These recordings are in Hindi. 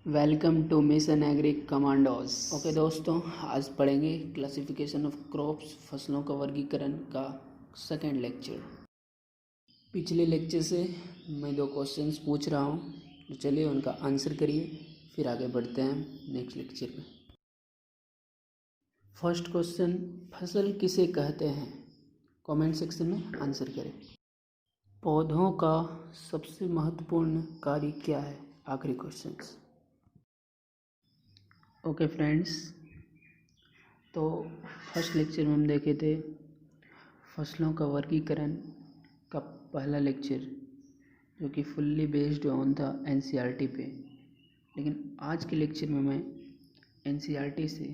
Welcome to Mission Agri Commandos. Okay दोस्तों, आज पढ़ेंगे क्लासिफिकेशन ऑफ क्रॉप्स, फसलों का वर्गीकरण का सेकेंड लेक्चर। पिछले लेक्चर से मैं 2 क्वेश्चंस पूछ रहा हूँ, तो चलिए उनका आंसर करिए, फिर आगे बढ़ते हैं नेक्स्ट लेक्चर में। फर्स्ट क्वेश्चन, फसल किसे कहते हैं? कमेंट सेक्शन में आंसर करें। पौधों का सबसे महत्वपूर्ण कार्य क्या है? आखिरी क्वेश्चंस। ओके फ्रेंड्स, तो फर्स्ट लेक्चर में हम देखे थे फसलों का वर्गीकरण का पहला लेक्चर, जो कि फुल्ली बेस्ड ऑन था एनसीईआरटी पे। लेकिन आज के लेक्चर में मैं एनसीईआरटी से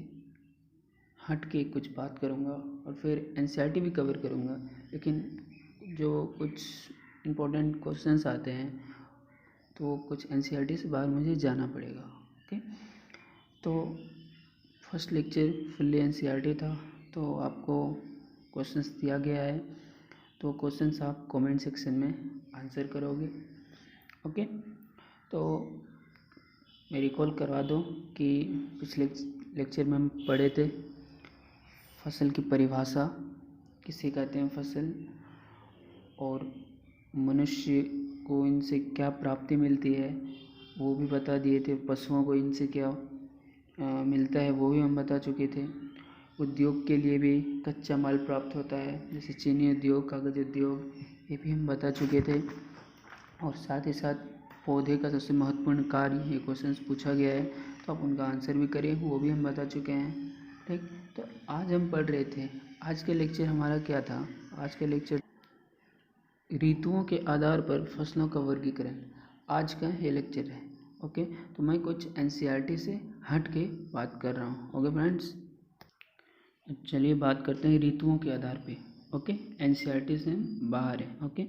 हट के कुछ बात करूँगा और फिर एनसीईआरटी भी कवर करूँगा, लेकिन जो कुछ इम्पोर्टेंट क्वेश्चंस आते हैं तो कुछ एनसीईआरटी से बाहर मुझे जाना पड़ेगा। ओके, तो फर्स्ट लेक्चर फुल्ली एनसीईआरटी था, तो आपको क्वेश्चंस दिया गया है, तो क्वेश्चंस आप कमेंट सेक्शन में आंसर करोगे। ओके, तो मैं रिकॉल करवा दूँ कि पिछले लेक्चर में हम पढ़े थे फसल की परिभाषा, किसे कहते हैं फसल, और मनुष्य को इनसे क्या प्राप्ति मिलती है वो भी बता दिए थे। पशुओं को इनसे क्या मिलता है वो भी हम बता चुके थे। उद्योग के लिए भी कच्चा माल प्राप्त होता है, जैसे चीनी उद्योग, कागज उद्योग, ये भी हम बता चुके थे। और साथ ही साथ पौधे का सबसे महत्वपूर्ण कार्य, ये क्वेश्चंस पूछा गया है, तो आप उनका आंसर भी करिए, वो भी हम बता चुके हैं। ठीक, तो आज हम पढ़ रहे थे, आज के लेक्चर हमारा क्या था? आज के लेक्चर ऋतुओं के आधार पर फसलों का वर्गीकरण, आज का ये लेक्चर है। ओके, तो मैं कुछ एनसीईआरटी से हट के बात कर रहा हूँ। ओके फ्रेंड्स, चलिए बात करते हैं ऋतुओं के आधार पे। ओके, एनसीईआरटी से हम बाहर है। ओके,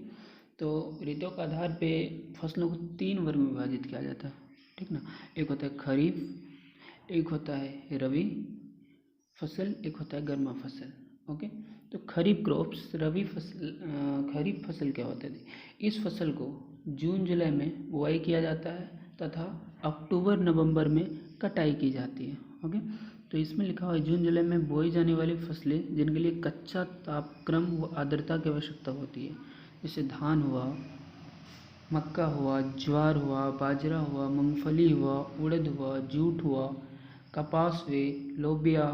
तो ऋतुओं के आधार पे फसलों को 3 वर्ग में विभाजित किया जाता है, ठीक ना। एक होता है खरीफ, एक होता है रबी फसल, एक होता है गर्मा फसल। ओके, तो खरीफ क्रॉप्स, रबी फसल, खरीफ फसल क्या होता है? इस फसल को जून जुलाई में बुआई किया जाता है तथा अक्टूबर नवंबर में कटाई की जाती है। ओके, तो इसमें लिखा हुआ है जून जुलाई में बोई जाने वाली फसलें जिनके लिए कच्चा तापक्रम व आर्द्रता की आवश्यकता होती है, जैसे धान हुआ, मक्का हुआ, ज्वार हुआ, बाजरा हुआ, मूंगफली हुआ, उड़द हुआ, जूट हुआ, कपास हुए, लोबिया,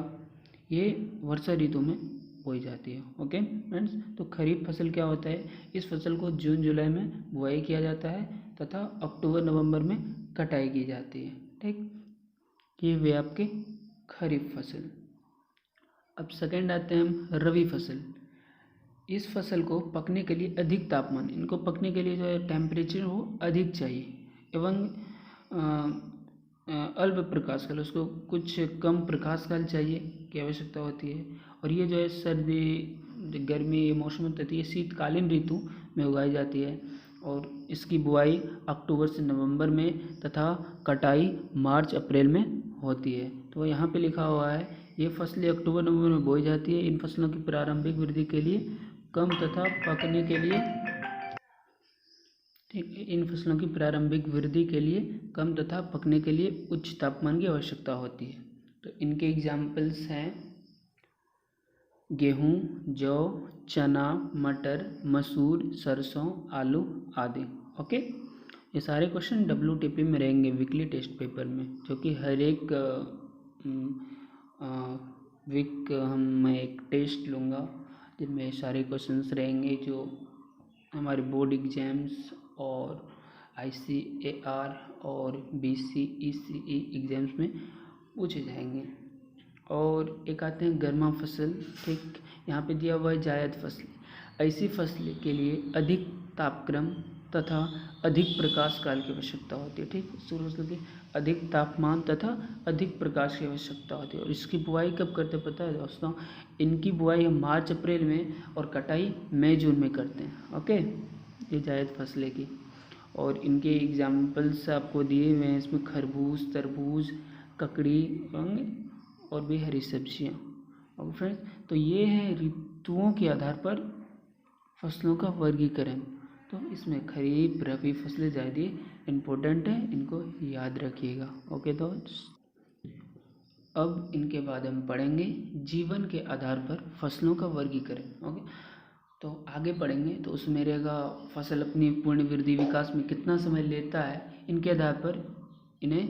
ये वर्षा ऋतु में बोई जाती है। ओके फ्रेंड्स, तो खरीफ फसल क्या होता है? इस फसल को जून जुलाई में बुआई किया जाता है तथा अक्टूबर नवंबर में कटाई की जाती है। ठीक, ये वे आपके खरीफ फसल। अब सेकेंड आते हैं हम रबी फसल। इस फसल को पकने के लिए अधिक तापमान, इनको पकने के लिए जो है टेम्परेचर वो अधिक चाहिए, एवं अल्प प्रकाश काल, उसको कुछ कम प्रकाश काल चाहिए की आवश्यकता होती है। और ये जो है सर्दी गर्मी ये मौसम होती है, शीतकालीन ऋतु में उगाई जाती है, और इसकी बुआई अक्टूबर से नवंबर में तथा कटाई मार्च अप्रैल में होती है। तो यहाँ पे लिखा हुआ है ये फसलें अक्टूबर नवंबर में बोई जाती है। इन फसलों की प्रारंभिक वृद्धि के लिए कम तथा पकने के लिए इन फसलों की प्रारंभिक वृद्धि के लिए कम तथा पकने के लिए उच्च तापमान की आवश्यकता होती है। तो इनके एग्जाम्पल्स हैं गेहूँ, जौ, चना, मटर, मसूर, सरसों, आलू आदि। ओके, ये सारे क्वेश्चन WTP में रहेंगे, वीकली टेस्ट पेपर में, जो कि हर एक वीक मैं एक टेस्ट लूँगा जिनमें सारे क्वेश्चंस रहेंगे जो हमारे बोर्ड एग्जाम्स और ICAR और BCECE एग्ज़ाम्स में पूछे जाएंगे। और एक आते हैं गर्मा फसल। ठीक, यहाँ पे दिया हुआ है जायद फसल। ऐसी फसल के लिए अधिक तापक्रम तथा अधिक प्रकाश काल की आवश्यकता होती है। ठीक, शुरू से अधिक तापमान तथा अधिक प्रकाश की आवश्यकता होती है। और इसकी बुआई कब करते हैं पता है दोस्तों? इनकी बुआई हम मार्च अप्रैल में और कटाई मई जून में करते हैं। ओके, ये जायद फसलें की, और इनके एग्जाम्पल्स आपको दिए हुए हैं इसमें खरबूज, तरबूज, ककड़ी और भी हरी सब्जियाँ। और फ्रेंड्स, तो ये है ऋतुओं के आधार पर फसलों का वर्गीकरण। तो इसमें खरीफ, रबी फसलें जायदी इम्पोर्टेंट है, इनको याद रखिएगा। ओके दोस्त, अब इनके बाद हम पढ़ेंगे जीवन के आधार पर फसलों का वर्गीकरण। ओके, तो आगे पढ़ेंगे तो उसमें रहेगा फसल अपनी पूर्ण वृद्धि विकास में कितना समय लेता है, इनके आधार पर इन्हें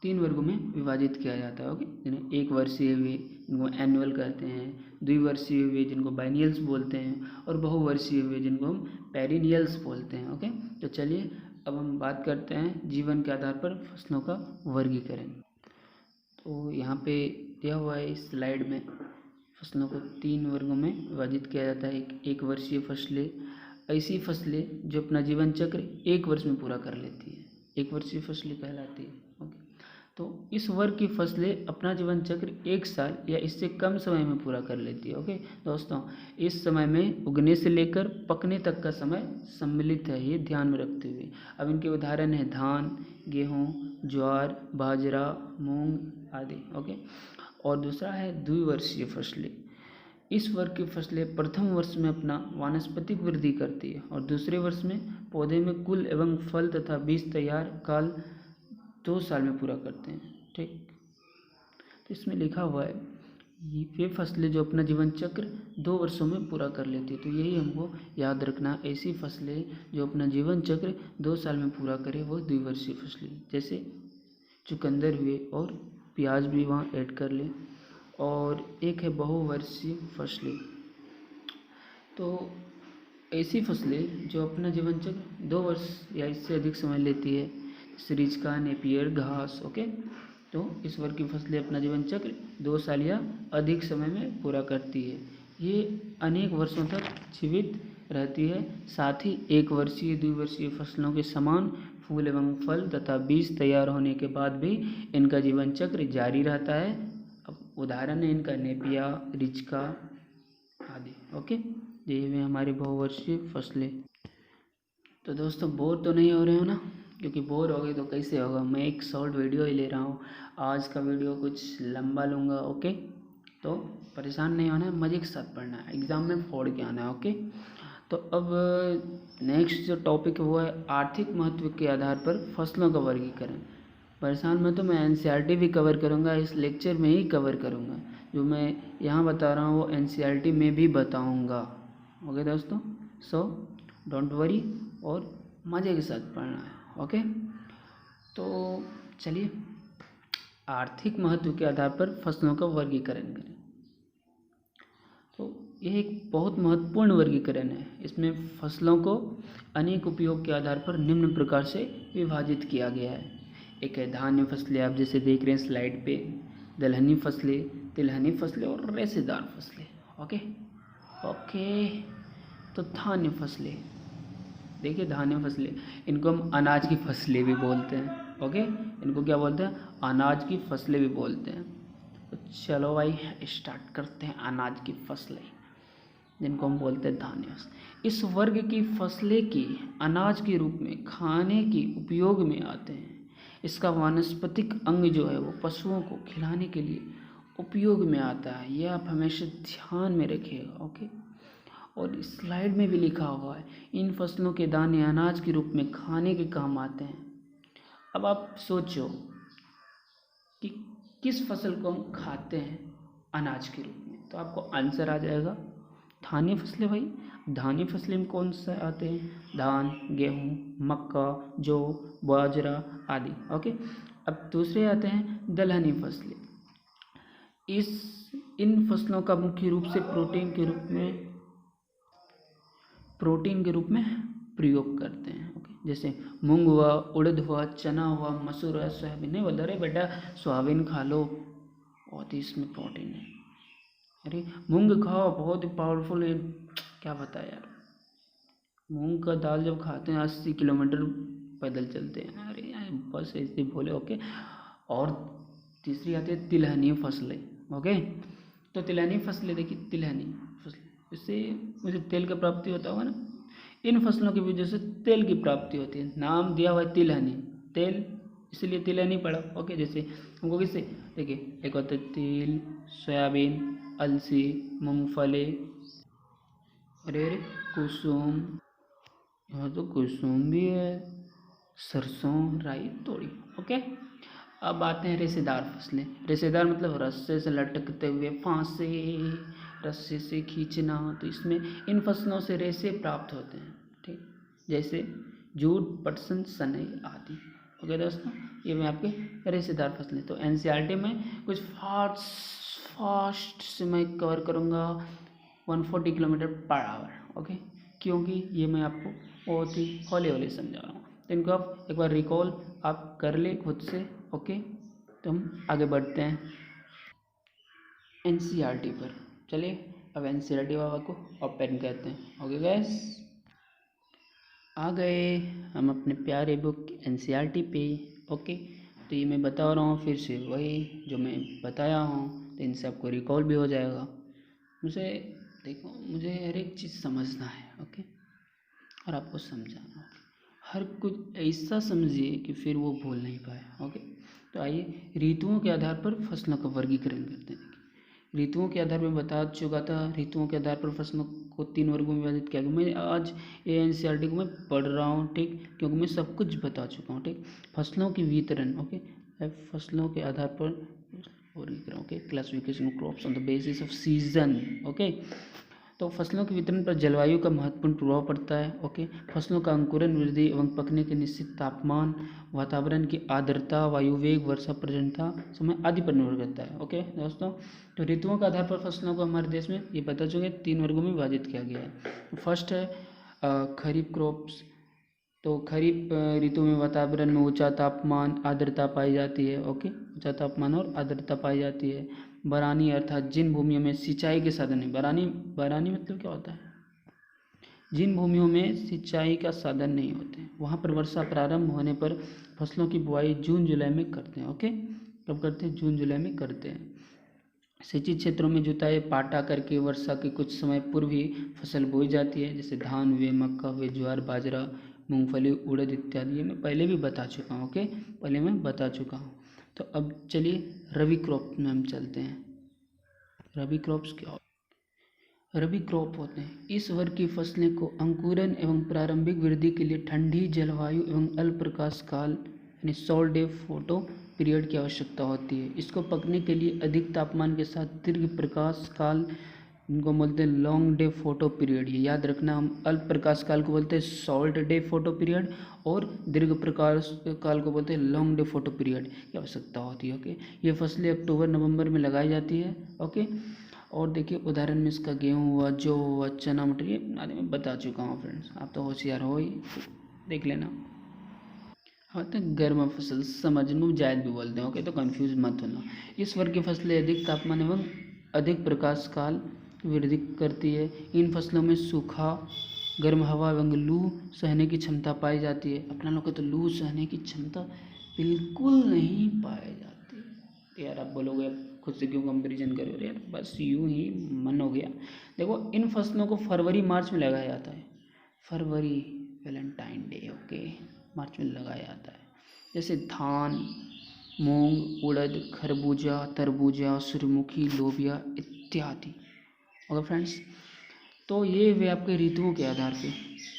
3 वर्गों में विभाजित किया जाता है। ओके, जिन्हें 1 वर्षीय हुए जिनको एनुअल कहते हैं, 2 वर्षीय हुए जिनको बाइनियल्स बोलते हैं, और बहुवर्षीय हुए जिनको हम पेरिनियल्स बोलते हैं। ओके, तो चलिए अब हम बात करते हैं जीवन के आधार पर फसलों का वर्गीकरण। तो यहाँ पे दिया हुआ है इस स्लाइड में, फसलों को 3 वर्गों में विभाजित किया जाता है। एक वर्षीय फसलें, ऐसी फसलें जो अपना जीवन चक्र 1 वर्ष में पूरा कर लेती है, 1 वर्षीय फसलें कहलाती है। ओके, तो इस वर्ग की फसलें अपना जीवन चक्र 1 साल या इससे कम समय में पूरा कर लेती है। ओके दोस्तों, इस समय में उगने से लेकर पकने तक का समय सम्मिलित है, ये ध्यान में रखते हुए। अब इनके उदाहरण हैं धान, गेहूँ, ज्वार, बाजरा, मूंग आदि। ओके, और दूसरा है द्विवर्षीय फसलें। इस वर्ग की फसलें प्रथम वर्ष में अपना वानस्पतिक वृद्धि करती है और दूसरे वर्ष में पौधे में कुल एवं फल तथा बीज तैयार काल 2 साल में पूरा करते हैं। ठीक, तो इसमें लिखा हुआ है वे फसलें जो अपना जीवन चक्र 2 वर्षों में पूरा कर लेती है। तो यही हमको याद रखना, ऐसी फसलें जो अपना जीवन चक्र 2 साल में पूरा करे वो द्विवर्षीय फसलें, जैसे चुकंदर हुए, और प्याज भी वहाँ ऐड कर लें। और एक है बहुवर्षीय फसलें, तो ऐसी फसलें जो अपना जीवन चक्र 2 वर्ष या इससे अधिक समय लेती है, सरिस्का, नेपियर घास। ओके, तो इस वर्ग की फसलें अपना जीवन चक्र 2 साल या अधिक समय में पूरा करती है। ये अनेक वर्षों तक जीवित रहती है। साथ ही 1 वर्षीय, 2 वर्षीय फसलों के समान फूल एवं फल तथा बीज तैयार होने के बाद भी इनका जीवन चक्र जारी रहता है। अब उदाहरण है इनका नेपिया, रिचका आदि। ओके, ये भी हमारी बहुवर्षीय फसलें। तो दोस्तों बोर तो नहीं हो रहे हो ना, क्योंकि बोर हो गए तो कैसे होगा, मैं एक शॉर्ट वीडियो ही ले रहा हूँ। आज का वीडियो कुछ लंबा लूँगा। ओके, तो परेशान नहीं होना है, मज़े के साथ पढ़ना है, एग्ज़ाम में फोड़ के आना है। ओके, तो अब नेक्स्ट जो टॉपिक है वो है आर्थिक महत्व के आधार पर फसलों का वर्गीकरण। परेशान में तो मैं एनसीईआरटी भी कवर करूँगा, इस लेक्चर में ही कवर करूँगा। जो मैं यहाँ बता रहा हूँ वो एनसीईआरटी में भी बताऊँगा। ओके दोस्तों, सो डोंट वरी और मज़े के साथ पढ़ना है। ओके, तो चलिए आर्थिक महत्व के आधार पर फसलों का वर्गीकरण करें। तो यह एक बहुत महत्वपूर्ण वर्गीकरण है। इसमें फसलों को अनेक उपयोग के आधार पर निम्न प्रकार से विभाजित किया गया है। एक है धान्य फसलें, आप जैसे देख रहे हैं स्लाइड पे, दलहनी फसलें, तिलहनी फसलें और रेशेदार फसलें। ओके ओके, तो धान्य फसलें देखिए, धान्य फसलें इनको हम अनाज की फसलें भी बोलते हैं। ओके, इनको क्या बोलते हैं, अनाज की फसलें भी बोलते हैं। तो चलो भाई स्टार्ट करते हैं अनाज की फसलें, जिनको हम बोलते हैं धान्य। इस वर्ग की फसलें की अनाज के रूप में खाने की उपयोग में आते हैं। इसका वानस्पतिक अंग जो है वो पशुओं को खिलाने के लिए उपयोग में आता है, यह आप हमेशा ध्यान में रखिएगा। ओके, और स्लाइड में भी लिखा हुआ है इन फसलों के दाने अनाज के रूप में खाने के काम आते हैं। अब आप सोचो कि किस फसल को हम खाते हैं अनाज के रूप में, तो आपको आंसर आ जाएगा धान्य फसलें। भाई धान्य फसलें में कौन से आते हैं, धान, गेहूँ, मक्का, जौ, बाजरा आदि। ओके, अब दूसरे आते हैं दलहनी फसलें। इन फसलों का मुख्य रूप से प्रोटीन के रूप में प्रयोग करते हैं। ओके, जैसे मूंग हुआ, उड़द हुआ, चना हुआ, मसूर हुआ, सोयाबीन। नहीं बोल रहे बेटा सोयाबीन खा लो, बहुत ही इसमें प्रोटीन है। अरे मूंग खाओ, बहुत ही पावरफुल है, क्या बताया यार। मूंग का दाल जब खाते हैं 80 किलोमीटर पैदल चलते हैं। अरे यार बस ऐसे बोले। ओके, और तीसरी आती है तिलहनी फसलें। ओके, तो तिलहनी फसलें देखिए, तिलहनी फसलें, इससे मुझे तेल का प्राप्ति होता होगा ना। इन फसलों की वजह से तेल की प्राप्ति होती है, नाम दिया हुआ है तिलहनी, तेल इसलिए तिलहनी पड़ा। ओके, जैसे हमको किससे देखिए, एक होता है तिल, सोयाबीन, अलसी, मूंगफली, अरे कुसुम, यहाँ तो कुसुम भी है, सरसों, राई, तोरी। ओके। अब आते हैं रेशेदार फसलें। रेशेदार मतलब रस्से से लटकते हुए, फांसे, रस्से से खींचना। तो इसमें इन फसलों से रेशे प्राप्त होते हैं, ठीक, जैसे जूट, पटसन, सनई आदि। ओके दोस्तों, ये मैं आपके रेशेदार फसलें। तो एनसीईआरटी में कुछ फास्ट से मैं कवर करूँगा 140 किलोमीटर पर आवर। ओके, क्योंकि ये मैं आपको बहुत ही हौले हौले समझा रहा हूँ, तो इनको आप एक बार रिकॉल आप कर ले खुद से। ओके, तो हम आगे बढ़ते हैं एनसीईआरटी पर। चलिए अब एनसीईआरटी बाबा को ओपन करते हैं। ओके गैस, आ गए हम अपने प्यारे बुक एनसीईआरटी पे। ओके, तो ये मैं बता रहा हूँ फिर से वही जो मैं बताया हूँ, तो इनसे आपको रिकॉल भी हो जाएगा। मुझे देखो, मुझे हर एक चीज़ समझना है। ओके, और आपको समझाना है। हर कुछ ऐसा समझिए कि फिर वो भूल नहीं पाए। ओके, तो आइए ऋतुओं के आधार पर फसलों का वर्गीकरण करते हैं। ऋतुओं के आधार पर बता चुका था, ऋतुओं के आधार पर फसलों को 3 वर्गों में विभाजित किया गया। मैं आज ये एनसीईआरटी को मैं पढ़ रहा हूँ, ठीक, क्योंकि मैं सब कुछ बता चुका हूँ। ठीक, फसलों की वितरण। ओके, फसलों के आधार पर वर्गीकरण। Okay, classification of crops on the basis off season. Okay, तो फसलों के वितरण पर जलवायु का महत्वपूर्ण प्रभाव पड़ता है। ओके, फसलों का अंकुरन, वृद्धि एवं पकने के निश्चित तापमान, वातावरण की आर्द्रता, वायु वेग, वर्षा पर्जन्यता, समय आदि पर निर्भर करता है। ओके दोस्तों, तो ऋतुओं के आधार पर फसलों को हमारे देश में ये बता चुके 3 वर्गों में विभाजित किया गया है। फर्स्ट है खरीफ क्रॉप्स। तो खरीफ ऋतु में वातावरण में ऊंचा तापमान, आर्द्रता पाई जाती है। ओके, ऊंचा तापमान और आर्द्रता पाई जाती है। बरानी अर्थात जिन भूमियों में सिंचाई के साधन नहीं, बरानी मतलब क्या होता है, जिन भूमियों में सिंचाई का साधन नहीं होते वहाँ पर वर्षा प्रारंभ होने पर फसलों की बुआई जून जुलाई में करते हैं। ओके, कब करते हैं, जून जुलाई में करते हैं। सिंचित क्षेत्रों में जुताई पाटा करके वर्षा के कुछ समय पूर्व ही फसल बोई जाती है, जैसे धान हुए, मक्का हुए, ज्वार, बाजरा, मूंगफली, उड़द इत्यादि। ये मैं पहले भी बता चुका हूँ। ओके, पहले मैं बता चुका हूँ। तो अब चलिए रबी क्रॉप में हम चलते हैं। रबी क्रॉप्स क्या होते हैं? रबी क्रॉप होते हैं इस वर्ग की फसलें को अंकुरन एवं प्रारंभिक वृद्धि के लिए ठंडी जलवायु एवं अल्प प्रकाश काल यानी 100 डे फोटो पीरियड की आवश्यकता होती है। इसको पकने के लिए अधिक तापमान के साथ दीर्घ प्रकाश काल, इनको बोलते हैं लॉन्ग डे फोटो पीरियड। ये याद रखना, हम अल्प प्रकाश काल को बोलते हैं शॉर्ट डे फोटो पीरियड और दीर्घ प्रकाश काल को बोलते हैं लॉन्ग डे फोटो पीरियड की आवश्यकता होती है। ओके, ये फसलें अक्टूबर नवंबर में लगाई जाती है। ओके, और देखिए उदाहरण में इसका गेहूँ हुआ, जौ हुआ, चना, मटर, ये आदि मैं बता चुका हूँ फ्रेंड्स, आप तो होशियार हो ही, देख लेना। हाँ, तो गर्म फसल समझ जायद भी बोलते हैं। ओके, तो कंफ्यूज मत होना। इस वर्ग की फसलें अधिक तापमान एवं अधिक प्रकाश काल वृद्धि करती है। इन फसलों में सूखा, गर्म हवा एवं लू सहने की क्षमता पाई जाती है। अपना लोग को तो लू सहने की क्षमता बिल्कुल नहीं पाई जाती। यार आप बोलोगे खुद से क्यों कंपेरिजन कर रहे हो यार, बस यूं ही मन हो गया। देखो इन फसलों को फरवरी मार्च में लगाया जाता है। फरवरी, वैलेंटाइन डे। ओके, मार्च में लगाया जाता है। जैसे धान, मूंग, उड़द, खरबूजा, तरबूजा, सूर्यमुखी, लोबिया इत्यादि। ओके फ्रेंड्स, तो ये वे आपके ऋतुओं के आधार पे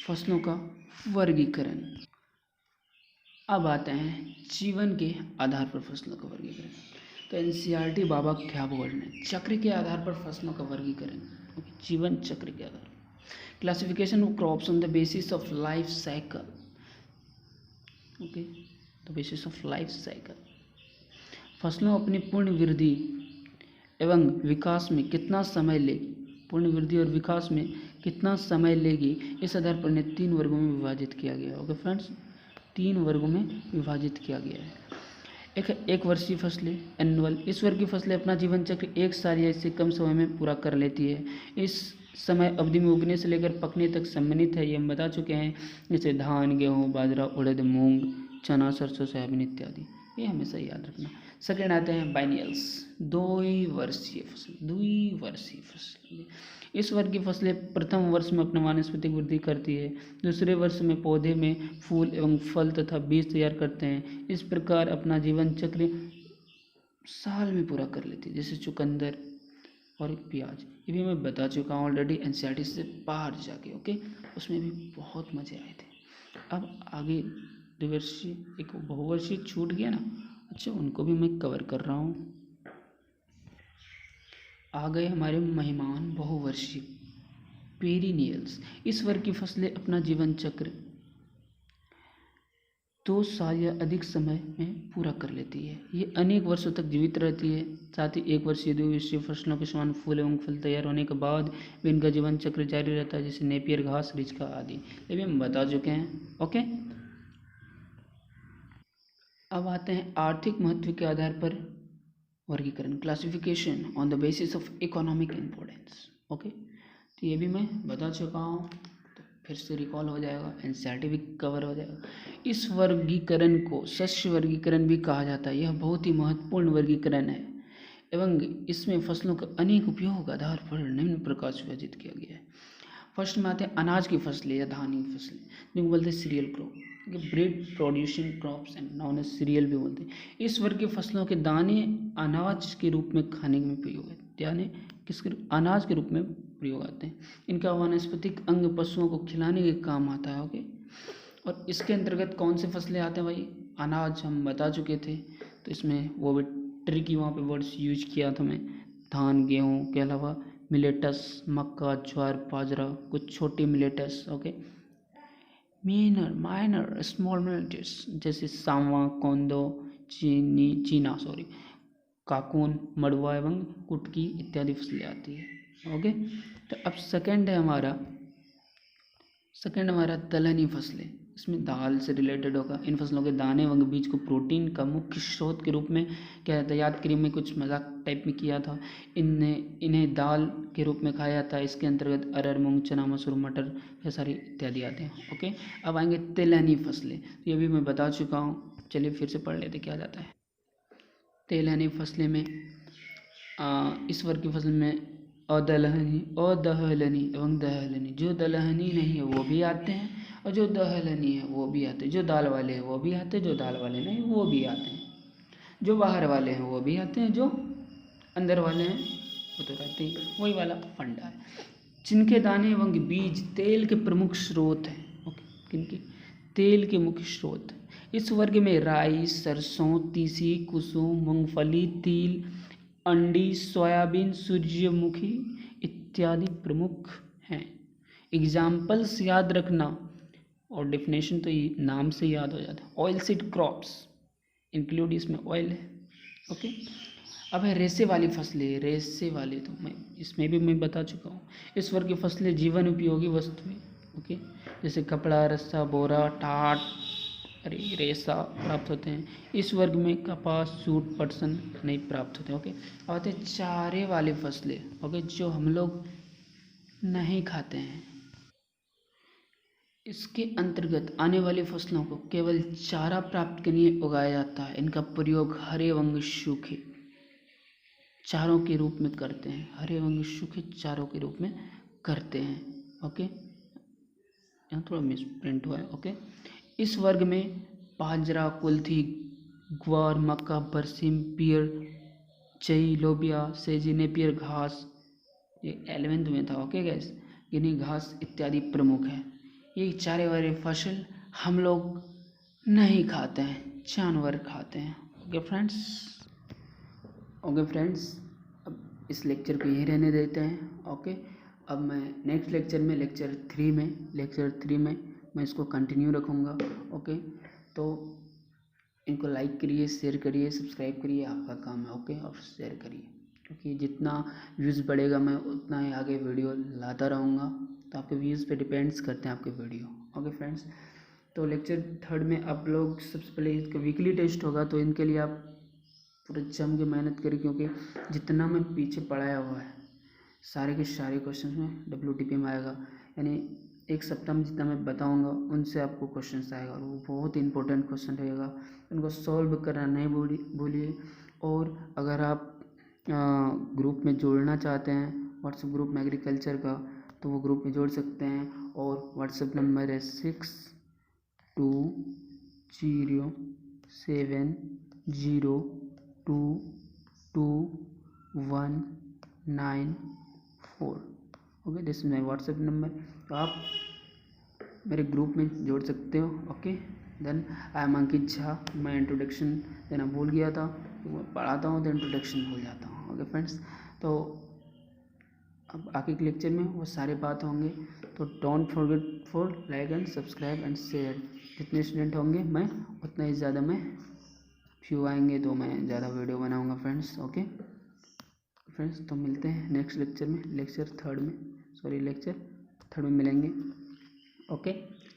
फसलों का वर्गीकरण। अब आते हैं जीवन के आधार पर फसलों का वर्गीकरण। तो एनसीईआरटी बाबा क्या बोल रहे हैं, चक्र के आधार पर फसलों का वर्गीकरण। ओके, जीवन चक्र के आधार, classification of crops on the basis of life cycle. Okay, the basis of life cycle, फसलों अपनी पूर्ण वृद्धि एवं विकास में कितना समय लेगी, पूर्ण वृद्धि और विकास में कितना समय लेगी, इस आधार पर इन्हें 3 वर्गों में विभाजित किया गया। ओके फ्रेंड्स, 3 वर्गों में विभाजित किया गया है। एक वर्षीय फसलें, एनुअल, इस वर्ग की फसलें अपना जीवन चक्र 1 साल या इससे कम समय में पूरा कर लेती है। इस समय अवधि में उगने से लेकर पकने तक सम्मिलित है, ये हम बता चुके हैं, जैसे धान, गेहूँ, बाजरा, उड़द, मूंग, चना, सरसों, सोयाबीन इत्यादि। ये हमेशा याद रखना। सेकेंड आते हैं बाइनियल्स, द्विवर्षीय फसल। द्विवर्षीय फसल, इस वर्ग की फसलें प्रथम वर्ष में अपना वानस्पतिक वृद्धि करती है, दूसरे वर्ष में पौधे में फूल एवं फल तथा बीज तैयार करते हैं। इस प्रकार अपना जीवन चक्र साल में पूरा कर लेती है, जैसे चुकंदर और प्याज। ये भी मैं बता चुका हूँ ऑलरेडी एनसीईआरटी से बाहर जाके। ओके, उसमें भी बहुत मज़े आए थे। अब आगे द्विवर्षीय, एक बहुवर्षीय छूट गया ना, अच्छा उनको भी मैं कवर कर रहा हूँ। आ गए हमारे मेहमान बहुवर्षीय पेरिनियल्स। इस वर्ग की फसलें अपना जीवन चक्र 2 साल या अधिक समय में पूरा कर लेती है। ये अनेक वर्षों तक जीवित रहती है। साथ ही 1 वर्षीय 2 वर्षीय फसलों के समान फूल एवं फल तैयार होने के बाद भी इनका जीवन चक्र जारी रहता है, जैसे नेपियर घास, रिचका आदि। ये भी हम बता चुके हैं। ओके, अब आते हैं आर्थिक महत्व के आधार पर वर्गीकरण, classification on the basis of economic importance. Okay, तो ये भी मैं बता चुका हूँ, तो फिर से रिकॉल हो जाएगा, एनसीईआरटी भी कवर हो जाएगा। इस वर्गीकरण को शस्य वर्गीकरण भी कहा जाता है। यह बहुत ही महत्वपूर्ण वर्गीकरण है एवं इसमें फसलों का अनेक उपयोग आधार पर निम्न प्रकार से विभाजित किया गया है। फर्स्ट में आते हैं अनाज की फसलें या धान की फसलें, जिनको बोलते हैं cereal crop, bread producing crops and known as cereal भी बोलते हैं। इस वर्ग की फसलों के दाने अनाज के रूप में खाने में प्रयोग है, यानी किसके अनाज के रूप में प्रयोग आते हैं। इनका वानस्पतिक अंग पशुओं को खिलाने के काम आता है। ओके, और इसके अंतर्गत कौन से फसलें आते हैं भाई? अनाज हम बता चुके थे, तो इसमें वो भी ट्रिकी वहाँ पे वर्ड्स यूज किया था मैं, धान गेहूँ के अलावा मिलेटस, मक्का, ज्वार, बाजरा, कुछ छोटी millets. Okay, minor small millets जैसे सांवा, कोंदो, चीना काकून, मड़ुआ एवं कुटकी इत्यादि फसलें आती है। ओके, तो अब सेकंड हमारा दलहनी फसलें। इसमें दाल से रिलेटेड होगा। इन फसलों के दाने एवं बीज को प्रोटीन का मुख्य स्रोत के रूप में क्या था, याद करिए मैं कुछ मजाक टाइप में किया था। इन्हें दाल के रूप में खाया जाता है। इसके अंतर्गत अरहर, मूंग, चना, मसूर, मटर, खेसारी इत्यादि आते हैं। ओके, अब आएंगे तिलहनी फसलें, तो ये भी मैं बता चुका हूँ। चलिए फिर से पढ़ लेते क्या जाता है। तिलहनी फसलें में इस वर्ग की फसल में अदलहनी, अदहलनी एवं दहलनी। जो दलहनी नहीं है वो भी आते हैं, और जो दहलनी है वो भी आते हैं। जो दाल वाले हैं वो भी आते हैं, जो दाल वाले नहीं वो भी आते हैं। जो बाहर वाले हैं वो भी आते हैं, जो अंदर वाले हैं वो तो रहते ही, वही वाला फंडा है। जिनके दाने एवं बीज तेल के प्रमुख स्रोत हैं। ओके, किनके? तेल के मुख्य स्रोत। इस वर्ग में राई, सरसों, तीसी, कुसुम, मूंगफली, तिल, अंडी, सोयाबीन, सूर्यमुखी इत्यादि प्रमुख हैं। एग्जाम्पल्स याद रखना, और डेफिनेशन तो ये नाम से याद हो जाता है। ऑयल सीड क्रॉप्स इंक्लूड, इसमें ऑयल है। ओके, अब है रेसे वाली फसलें। रेसे वाले तो मैं इसमें भी मैं बता चुका हूँ। इस वर्ग की फसलें जीवन उपयोगी वस्तुएं, ओके, जैसे कपड़ा, रस्सा, बोरा, टाट, रेसा प्राप्त होते हैं। इस वर्ग में कपास, सूट, पटसन नहीं प्राप्त होते। ओके, अब आते हैं चारे वाली फसलें, ओके, जो हम लोग नहीं खाते हैं। इसके अंतर्गत आने वाली फसलों को केवल चारा प्राप्त के लिए उगाया जाता है। इनका प्रयोग हरे एवं सूखे चारों के रूप में करते हैं। हरे एवं सूखे चारों के रूप में करते हैं। ओके, यहाँ थोड़ा मिस प्रिंट हुआ है। ओके, इस वर्ग में बाजरा, कुल्थी, ग्वार, मक्का, बरसीम, पियर, चई, लोबिया, सेजी, नेपियर घास, ये 11th में था। ओके गैस, गिनी घास इत्यादि प्रमुख है। ये चारे वाले फसल हम लोग नहीं खाते हैं, जानवर खाते हैं। ओके फ्रेंड्स, अब इस लेक्चर को यहीं रहने देते हैं। ओके, अब मैं नेक्स्ट लेक्चर में लेक्चर थ्री में मैं इसको कंटिन्यू रखूँगा। ओके, तो इनको लाइक करिए, शेयर करिए, सब्सक्राइब करिए, आपका काम है। ओके, और शेयर करिए, क्योंकि जितना व्यूज़ बढ़ेगा मैं उतना ही आगे वीडियो लाता रहूँगा। तो आपके व्यूज़ पे डिपेंड्स करते हैं आपके वीडियो। ओके फ्रेंड्स, तो लेक्चर थर्ड में आप लोग सबसे पहले इसका वीकली टेस्ट होगा, तो इनके लिए आप पूरा जम के मेहनत करिए, क्योंकि जितना मैं पीछे पढ़ाया हुआ है सारे के सारे क्वेश्चन में WTP में आएगा। यानी एक सप्ताह में जितना मैं बताऊंगा उनसे आपको क्वेश्चन आएगा, और वो बहुत इंपॉर्टेंट क्वेश्चन रहेगा। उनको सॉल्व करना नहीं भूलिए। और अगर आप ग्रुप में जोड़ना चाहते हैं, व्हाट्सएप ग्रुप में एग्रीकल्चर का, तो वो ग्रुप में जोड़ सकते हैं। और व्हाट्सएप नंबर है 6207022194। Okay, this is my WhatsApp number, तो आप मेरे ग्रुप में जोड़ सकते हो। ओके। देन आई एम अंकित झा। मैं इंट्रोडक्शन देना भूल गया था, तो पढ़ाता हूँ तो इंट्रोडक्शन भूल जाता हूँ। ओके फ्रेंड्स, तो अब आगे के लेक्चर में वो सारे बात होंगे, तो don't forget for like and subscribe and share. जितने स्टूडेंट होंगे मैं उतना ही ज़्यादा मैं व्यू आएंगे तो मैं ज़्यादा वीडियो बनाऊंगा फ्रेंड्स। ओके फ्रेंड्स, तो मिलते हैं नेक्स्ट लेक्चर में, लेक्चर थर्ड में मिलेंगे। ओके,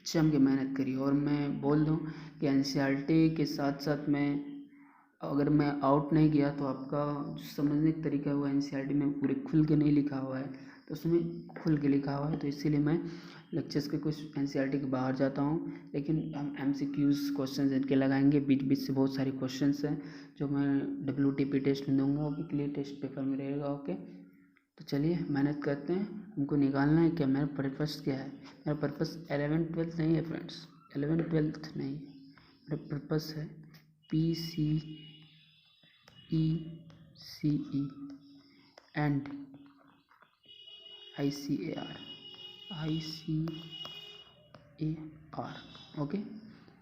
जम के मेहनत करिए। और मैं बोल दूं कि एनसीईआरटी के साथ साथ अगर मैं आउट नहीं गया तो आपका जो समझने का तरीका है वो एनसीईआरटी में पूरे खुल के नहीं लिखा हुआ है, तो उसमें खुल के लिखा हुआ है, तो इसीलिए मैं लेक्चर्स के कुछ एनसीईआरटी के बाहर जाता हूँ। लेकिन हम एमसीक्यूज़ क्वेश्चन इनके लगाएंगे, बीच बीच से बहुत सारे क्वेश्चंस हैं जो मैं WTP टेस्ट में दूंगा, वीकली टेस्ट पेपर में रहेगा। ओके, तो चलिए मेहनत करते हैं। हमको निकालना है क्या, मेरा पर्पस क्या है। मेरा पर्पस 11th-12th नहीं है फ्रेंड्स, 11th-12th नहीं, मेरा पर्पस है PCECE एंड ICAR। ओके,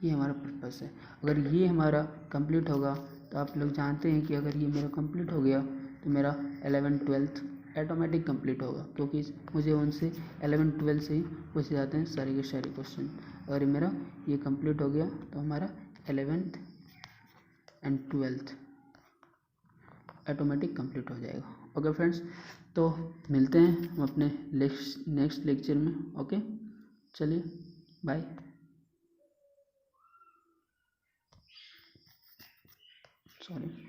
ये हमारा पर्पस है। अगर ये हमारा कंप्लीट होगा तो आप लोग जानते हैं कि अगर ये मेरा कंप्लीट हो गया तो मेरा 11th-12th ऑटोमेटिक कंप्लीट होगा, क्योंकि मुझे उनसे 11th-12th से ही पूछे जाते हैं सारे के सारे क्वेश्चन। अगर मेरा ये कंप्लीट हो गया तो हमारा 11th and 12th automatic complete हो जाएगा। ओके फ्रेंड्स, तो मिलते हैं हम अपने नेक्स्ट लेक्चर में। ओके, चलिए बाय। सॉरी।